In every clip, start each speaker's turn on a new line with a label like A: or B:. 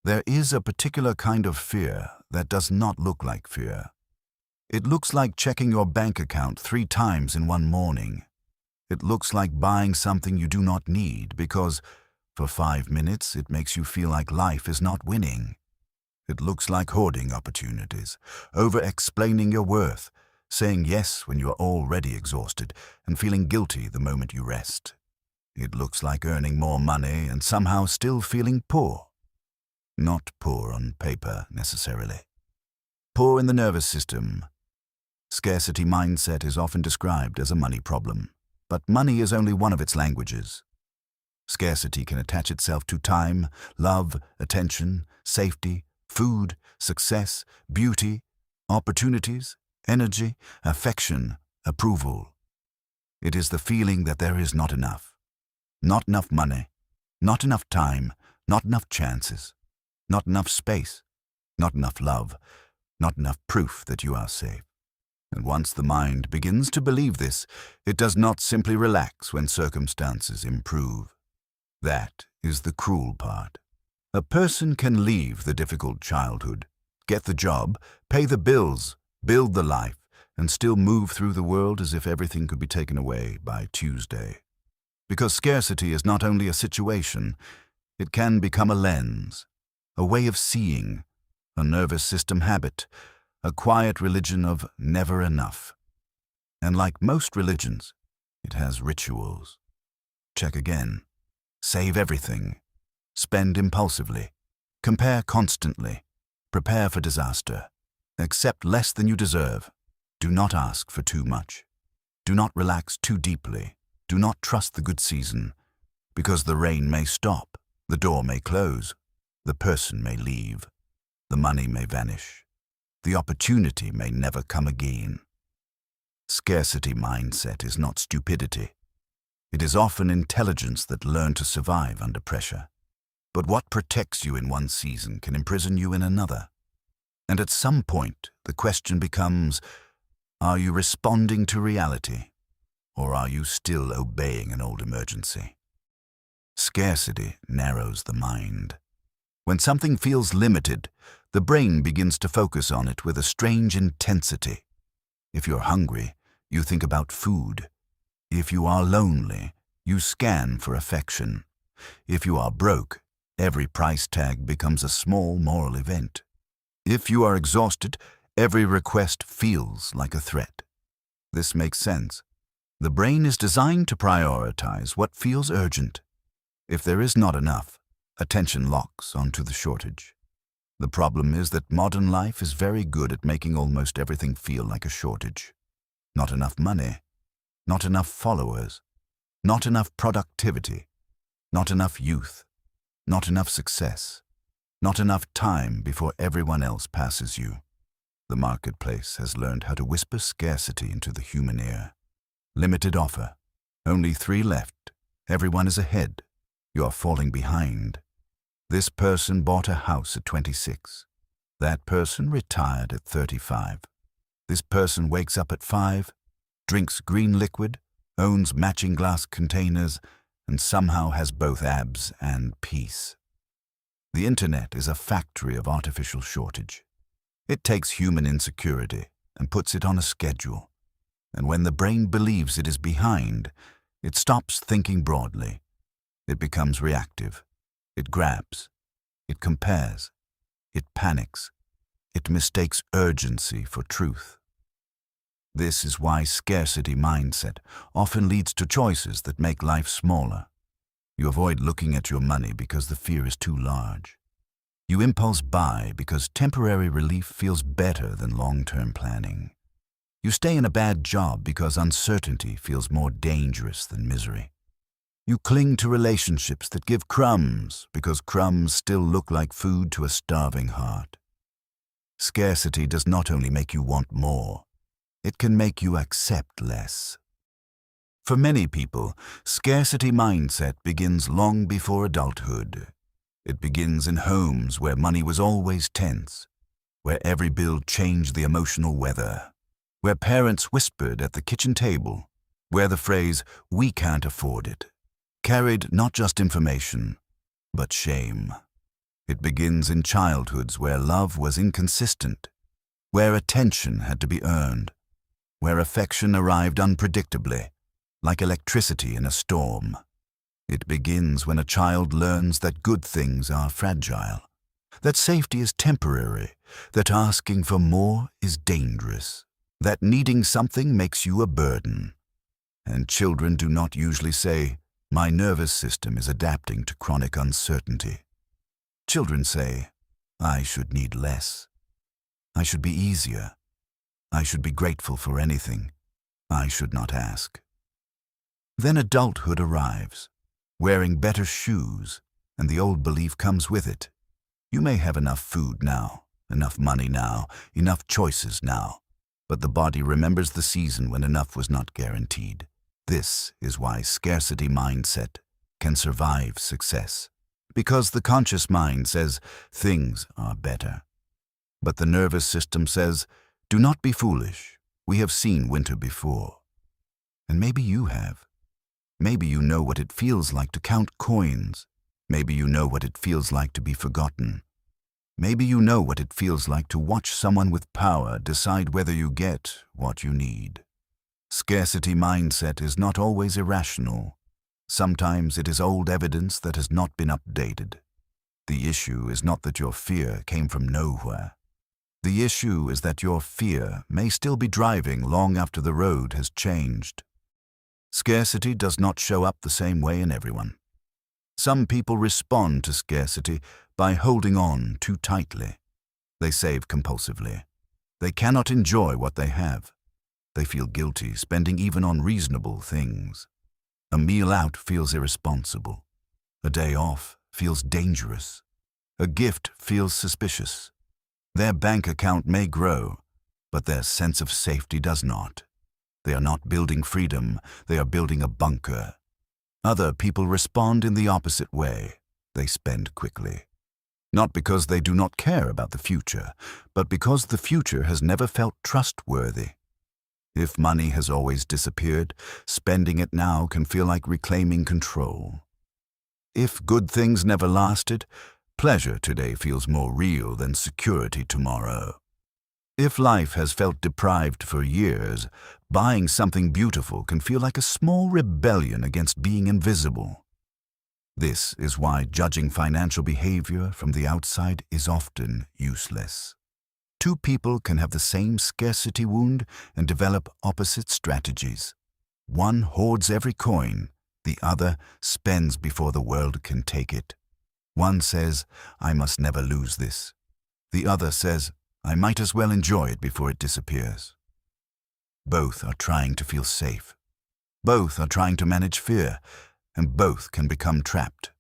A: There is a particular kind of fear that does not look like fear. It looks like checking your bank account 3 times in one morning. It looks like buying something you do not need because, for 5 minutes, it makes you feel like life is not winning. It looks like hoarding opportunities, over-explaining your worth, saying yes when you are already exhausted, and feeling guilty the moment you rest. It looks like earning more money and somehow still feeling poor. Not poor on paper, necessarily. Poor in the nervous system. Scarcity mindset is often described as a money problem, but money is only one of its languages. Scarcity can attach itself to time, love, attention, safety, food, success, beauty, opportunities, energy, affection, approval. It is the feeling that there is not enough. Not enough money, not enough time, not enough chances, not enough space, not enough love, not enough proof that you are safe. And once the mind begins to believe this, it does not simply relax when circumstances improve. That is the cruel part. A person can leave the difficult childhood, get the job, pay the bills, build the life, and still move through the world as if everything could be taken away by Tuesday. Because scarcity is not only a situation, it can become a lens, a way of seeing, a nervous system habit, a quiet religion of never enough. And like most religions, it has rituals. Check again. Save everything. Spend impulsively. Compare constantly. Prepare for disaster. Accept less than you deserve. Do not ask for too much. Do not relax too deeply. Do not trust the good season, because the rain may stop, the door may close, the person may leave, the money may vanish, the opportunity may never come again. Scarcity mindset is not stupidity. It is often intelligence that learns to survive under pressure. But what protects you in one season can imprison you in another. And at some point, the question becomes, are you responding to reality? Or are you still obeying an old emergency? Scarcity narrows the mind. When something feels limited, the brain begins to focus on it with a strange intensity. If you're hungry, you think about food. If you are lonely, you scan for affection. If you are broke, every price tag becomes a small moral event. If you are exhausted, every request feels like a threat. This makes sense. The brain is designed to prioritize what feels urgent. If there is not enough, attention locks onto the shortage. The problem is that modern life is very good at making almost everything feel like a shortage. Not enough money, not enough followers, not enough productivity, not enough youth, not enough success, not enough time before everyone else passes you. The marketplace has learned how to whisper scarcity into the human ear. Limited offer. Only 3 left. Everyone is ahead. You are falling behind. This person bought a house at 26. That person retired at 35. This person wakes up at 5, drinks green liquid, owns matching glass containers, and somehow has both abs and peace. The internet is a factory of artificial shortage. It takes human insecurity and puts it on a schedule. And when the brain believes it is behind, it stops thinking broadly. It becomes reactive. It grabs. It compares. It panics. It mistakes urgency for truth. This is why scarcity mindset often leads to choices that make life smaller. You avoid looking at your money because the fear is too large. You impulse buy because temporary relief feels better than long-term planning. You stay in a bad job because uncertainty feels more dangerous than misery. You cling to relationships that give crumbs because crumbs still look like food to a starving heart. Scarcity does not only make you want more, it can make you accept less. For many people, scarcity mindset begins long before adulthood. It begins in homes where money was always tense, where every bill changed the emotional weather, where parents whispered at the kitchen table, where the phrase, "we can't afford it," carried not just information, but shame. It begins in childhoods where love was inconsistent, where attention had to be earned, where affection arrived unpredictably, like electricity in a storm. It begins when a child learns that good things are fragile, that safety is temporary, that asking for more is dangerous, that needing something makes you a burden. And children do not usually say, "My nervous system is adapting to chronic uncertainty." Children say, "I should need less. I should be easier. I should be grateful for anything. I should not ask." Then adulthood arrives, wearing better shoes, and the old belief comes with it. You may have enough food now, enough money now, enough choices now, but the body remembers the season when enough was not guaranteed. This is why scarcity mindset can survive success, because the conscious mind says things are better. But the nervous system says, "Do not be foolish. We have seen winter before." And maybe you have. Maybe you know what it feels like to count coins. Maybe you know what it feels like to be forgotten. Maybe you know what it feels like to watch someone with power decide whether you get what you need. Scarcity mindset is not always irrational. Sometimes it is old evidence that has not been updated. The issue is not that your fear came from nowhere. The issue is that your fear may still be driving long after the road has changed. Scarcity does not show up the same way in everyone. Some people respond to scarcity by holding on too tightly. They save compulsively. They cannot enjoy what they have. They feel guilty spending even on reasonable things. A meal out feels irresponsible. A day off feels dangerous. A gift feels suspicious. Their bank account may grow, but their sense of safety does not. They are not building freedom, they are building a bunker. Other people respond in the opposite way. They spend quickly. Not because they do not care about the future, but because the future has never felt trustworthy. If money has always disappeared, spending it now can feel like reclaiming control. If good things never lasted, pleasure today feels more real than security tomorrow. If life has felt deprived for years, buying something beautiful can feel like a small rebellion against being invisible. This is why judging financial behavior from the outside is often useless. Two people can have the same scarcity wound and develop opposite strategies. One hoards every coin, the other spends before the world can take it. One says, "I must never lose this." The other says, "I might as well enjoy it before it disappears." Both are trying to feel safe. Both are trying to manage fear, and both can become trapped.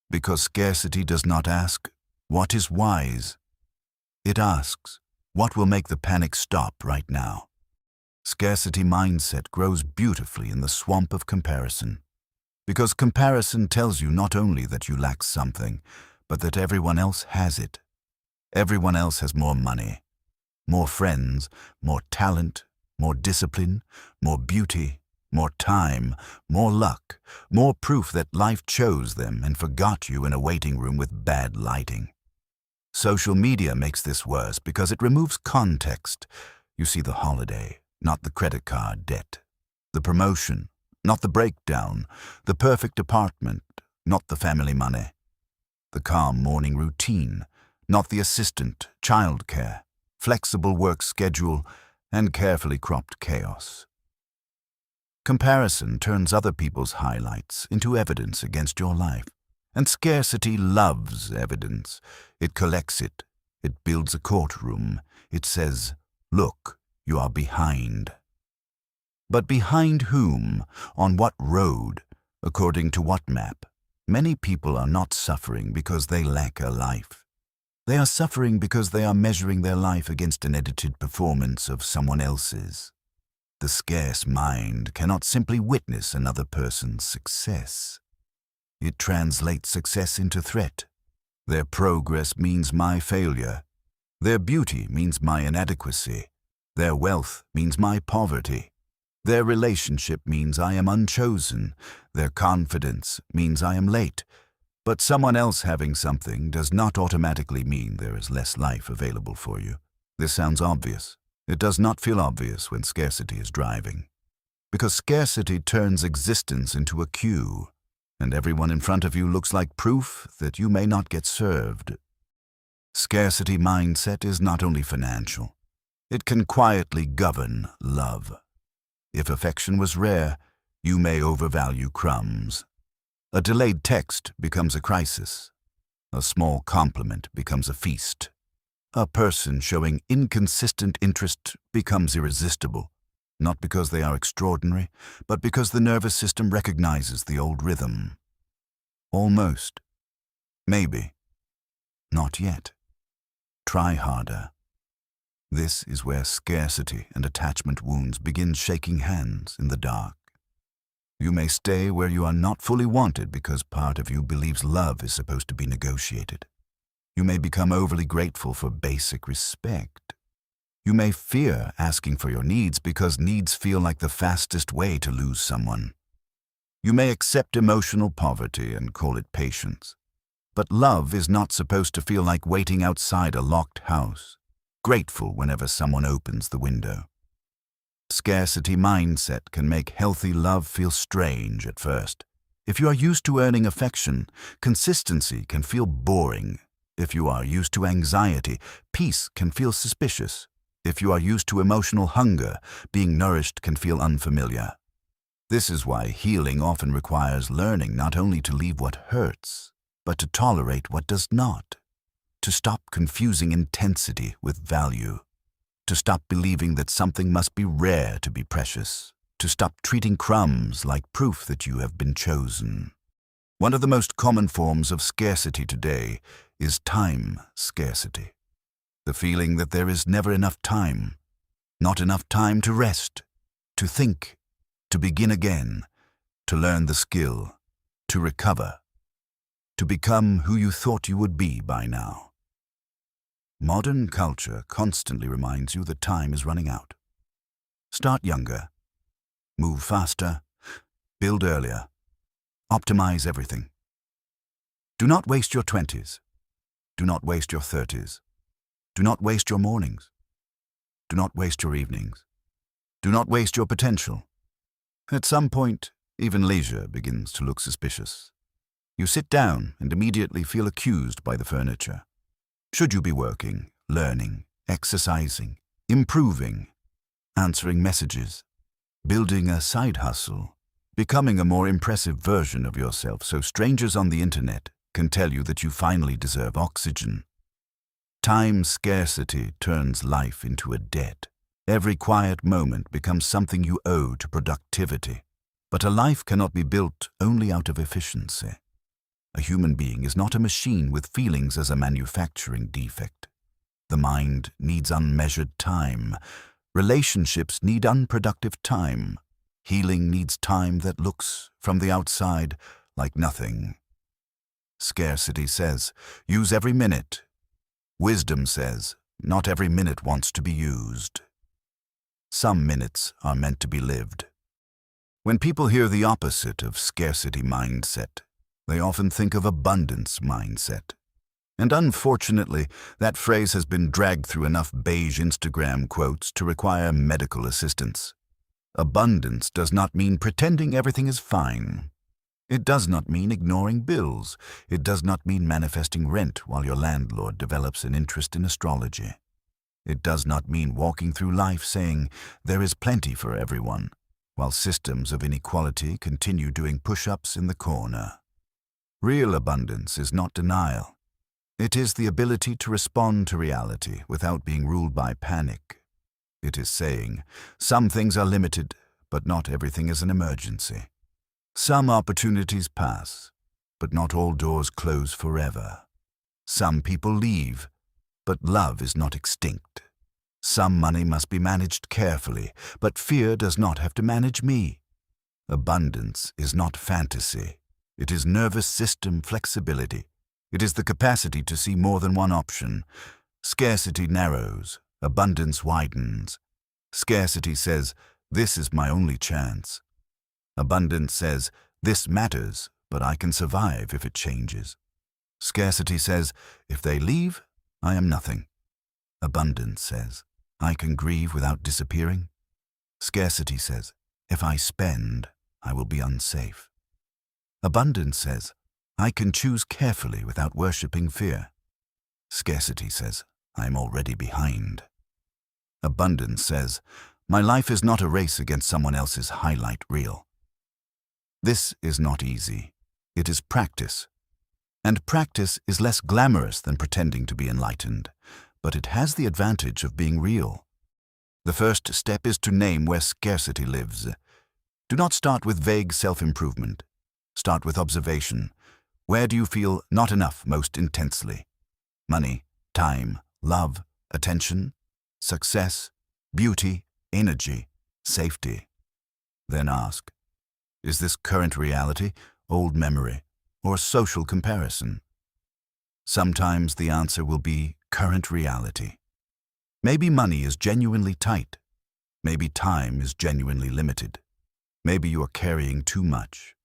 A: Because scarcity does not ask, "What is wise?" It asks, "What will make the panic stop right now?" Scarcity mindset grows beautifully in the swamp of comparison. Because comparison tells you not only that you lack something, but that everyone else has it. Everyone else has more money, more friends, more talent, more discipline, more beauty, more time, more luck, more proof that life chose them and forgot you in a waiting room with bad lighting. Social media makes this worse because it removes context. You see the holiday, not the credit card debt. The promotion, not the breakdown. The perfect apartment, not the family money. The calm morning routine, not the assistant, childcare, flexible work schedule, and carefully cropped chaos. Comparison turns other people's highlights into evidence against your life. And scarcity loves evidence. It collects it. It builds a courtroom. It says, "Look, you are behind." But behind whom? On what road? According to what map? Many people are not suffering because they lack a life. They are suffering because they are measuring their life against an edited performance of someone else's. The scarce mind cannot simply witness another person's success. It translates success into threat. Their progress means my failure. Their beauty means my inadequacy. Their wealth means my poverty. Their relationship means I am unchosen. Their confidence means I am late. But someone else having something does not automatically mean there is less life available for you. This sounds obvious. It does not feel obvious when scarcity is driving. Because scarcity turns existence into a queue, and everyone in front of you looks like proof that you may not get served. Scarcity mindset is not only financial. It can quietly govern love. If affection was rare, you may overvalue crumbs. A delayed text becomes a crisis. A small compliment becomes a feast. A person showing inconsistent interest becomes irresistible, not because they are extraordinary, but because the nervous system recognizes the old rhythm. Almost. Maybe. Not yet. Try harder. This is where scarcity and attachment wounds begin shaking hands in the dark. You may stay where you are not fully wanted because part of you believes love is supposed to be negotiated. You may become overly grateful for basic respect. You may fear asking for your needs because needs feel like the fastest way to lose someone. You may accept emotional poverty and call it patience. But love is not supposed to feel like waiting outside a locked house, grateful whenever someone opens the window. Scarcity mindset can make healthy love feel strange at first. If you are used to earning affection, consistency can feel boring. If you are used to anxiety, peace can feel suspicious. If you are used to emotional hunger, being nourished can feel unfamiliar. This is why healing often requires learning not only to leave what hurts, but to tolerate what does not. To stop confusing intensity with value. To stop believing that something must be rare to be precious. To stop treating crumbs like proof that you have been chosen. One of the most common forms of scarcity today is time scarcity. The feeling that there is never enough time. Not enough time to rest, to think, to begin again, to learn the skill, to recover, to become who you thought you would be by now. Modern culture constantly reminds you that time is running out. Start younger. Move faster. Build earlier. Optimize everything. Do not waste your 20s. Do not waste your 30s. Do not waste your mornings. Do not waste your evenings. Do not waste your potential. At some point, even leisure begins to look suspicious. You sit down and immediately feel accused by the furniture. Should you be working, learning, exercising, improving, answering messages, building a side hustle, becoming a more impressive version of yourself so strangers on the internet can tell you that you finally deserve oxygen? Time scarcity turns life into a debt. Every quiet moment becomes something you owe to productivity. But a life cannot be built only out of efficiency. A human being is not a machine with feelings as a manufacturing defect. The mind needs unmeasured time. Relationships need unproductive time. Healing needs time that looks, from the outside, like nothing. Scarcity says, use every minute. Wisdom says, not every minute wants to be used. Some minutes are meant to be lived. When people hear the opposite of scarcity mindset, they often think of abundance mindset. And unfortunately, that phrase has been dragged through enough beige Instagram quotes to require medical assistance. Abundance does not mean pretending everything is fine. It does not mean ignoring bills. It does not mean manifesting rent while your landlord develops an interest in astrology. It does not mean walking through life saying, there is plenty for everyone, while systems of inequality continue doing push-ups in the corner. Real abundance is not denial. It is the ability to respond to reality without being ruled by panic. It is saying, some things are limited, but not everything is an emergency. Some opportunities pass, but not all doors close forever. Some people leave, but love is not extinct. Some money must be managed carefully, but fear does not have to manage me. Abundance is not fantasy. It is nervous system flexibility. It is the capacity to see more than one option. Scarcity narrows, abundance widens. Scarcity says, this is my only chance. Abundance says, this matters, but I can survive if it changes. Scarcity says, if they leave, I am nothing. Abundance says, I can grieve without disappearing. Scarcity says, if I spend, I will be unsafe. Abundance says, I can choose carefully without worshipping fear. Scarcity says, I am already behind. Abundance says, my life is not a race against someone else's highlight reel. This is not easy. It is practice. And practice is less glamorous than pretending to be enlightened, but it has the advantage of being real. The first step is to name where scarcity lives. Do not start with vague self-improvement. Start with observation. Where do you feel not enough most intensely? Money, time, love, attention, success, beauty, energy, safety. Then ask, is this current reality, old memory, or social comparison? Sometimes the answer will be current reality. Maybe money is genuinely tight. Maybe time is genuinely limited. Maybe you are carrying too much.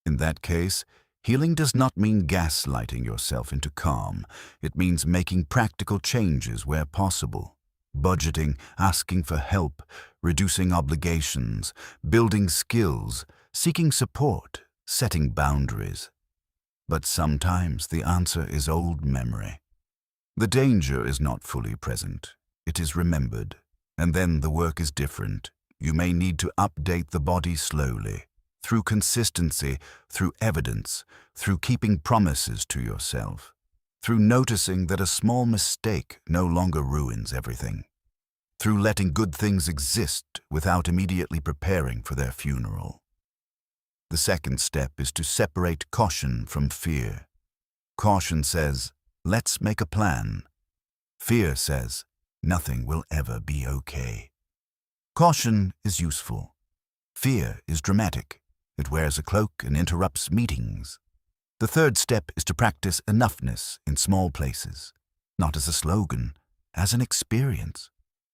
A: In that case, healing does not mean gaslighting yourself into calm. It means making practical changes where possible. Budgeting, asking for help, reducing obligations, building skills, seeking support, setting boundaries. But sometimes the answer is old memory. The danger is not fully present. It is remembered. And then the work is different. You may need to update the body slowly, through consistency, through evidence, through keeping promises to yourself, through noticing that a small mistake no longer ruins everything, through letting good things exist without immediately preparing for their funeral. The second step is to separate caution from fear. Caution says, let's make a plan. Fear says, nothing will ever be okay. Caution is useful. Fear is dramatic. It wears a cloak and interrupts meetings. The third step is to practice enoughness in small places, not as a slogan, as an experience.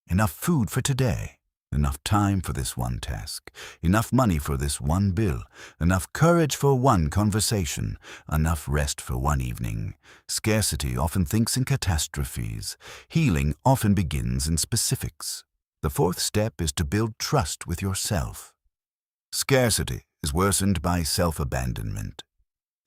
A: Enough food for today, enough time for this one task, enough money for this one bill, enough courage for one conversation, enough rest for one evening. Scarcity often thinks in catastrophes. Healing often begins in specifics. The fourth step is to build trust with yourself. Scarcity is worsened by self-abandonment.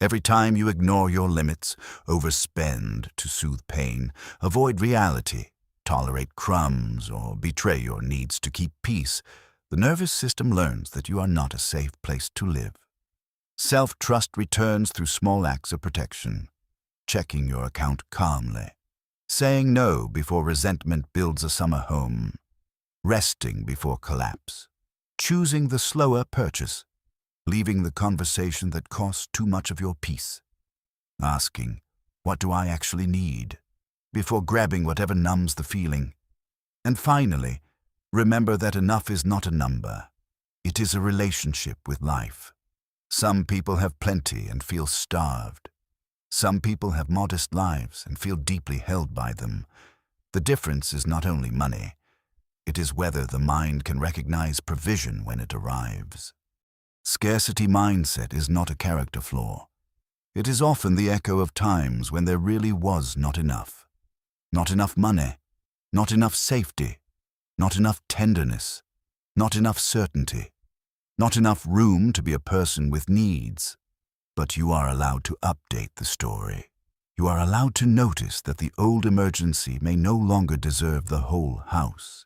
A: Every time you ignore your limits, overspend to soothe pain, avoid reality, tolerate crumbs, or betray your needs to keep peace, the nervous system learns that you are not a safe place to live. Self-trust returns through small acts of protection, checking your account calmly, saying no before resentment builds a summer home, resting before collapse, choosing the slower purchase, leaving the conversation that costs too much of your peace, asking, what do I actually need, before grabbing whatever numbs the feeling. And finally, remember that enough is not a number. It is a relationship with life. Some people have plenty and feel starved. Some people have modest lives and feel deeply held by them. The difference is not only money. It is whether the mind can recognize provision when it arrives. Scarcity mindset is not a character flaw. It is often the echo of times when there really was not enough. Not enough money, not enough safety, not enough tenderness, not enough certainty, not enough room to be a person with needs. But you are allowed to update the story. You are allowed to notice that the old emergency may no longer deserve the whole house.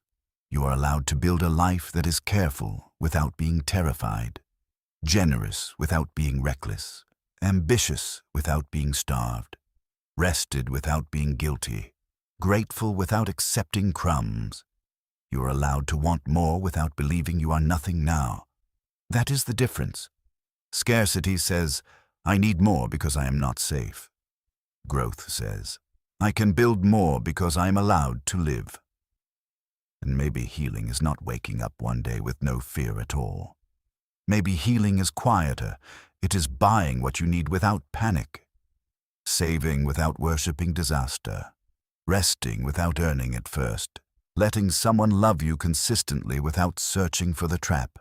A: You are allowed to build a life that is careful without being terrified, generous without being reckless, ambitious without being starved, rested without being guilty, grateful without accepting crumbs. You are allowed to want more without believing you are nothing now. That is the difference. Scarcity says, I need more because I am not safe. Growth says, I can build more because I am allowed to live. And maybe healing is not waking up one day with no fear at all. Maybe healing is quieter. It is buying what you need without panic, saving without worshipping disaster, resting without earning it first, letting someone love you consistently without searching for the trap,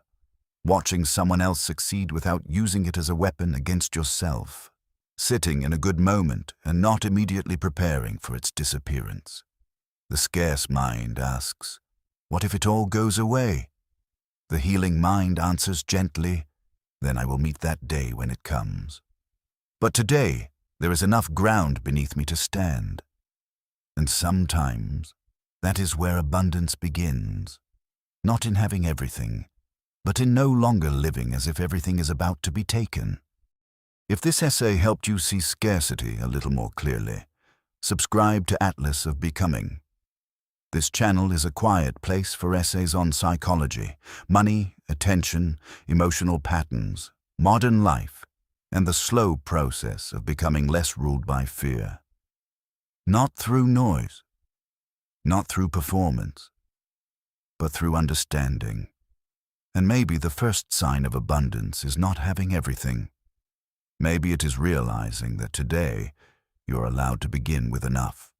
A: watching someone else succeed without using it as a weapon against yourself, sitting in a good moment and not immediately preparing for its disappearance. The scarce mind asks, "What if it all goes away?" The healing mind answers gently, "Then I will meet that day when it comes. But today, there is enough ground beneath me to stand." And sometimes, that is where abundance begins, not in having everything, but in no longer living as if everything is about to be taken. If this essay helped you see scarcity a little more clearly, subscribe to Atlas of Becoming. This channel is a quiet place for essays on psychology, money, attention, emotional patterns, modern life, and the slow process of becoming less ruled by fear. Not through noise, not through performance, but through understanding. And maybe the first sign of abundance is not having everything. Maybe it is realizing that today you're allowed to begin with enough.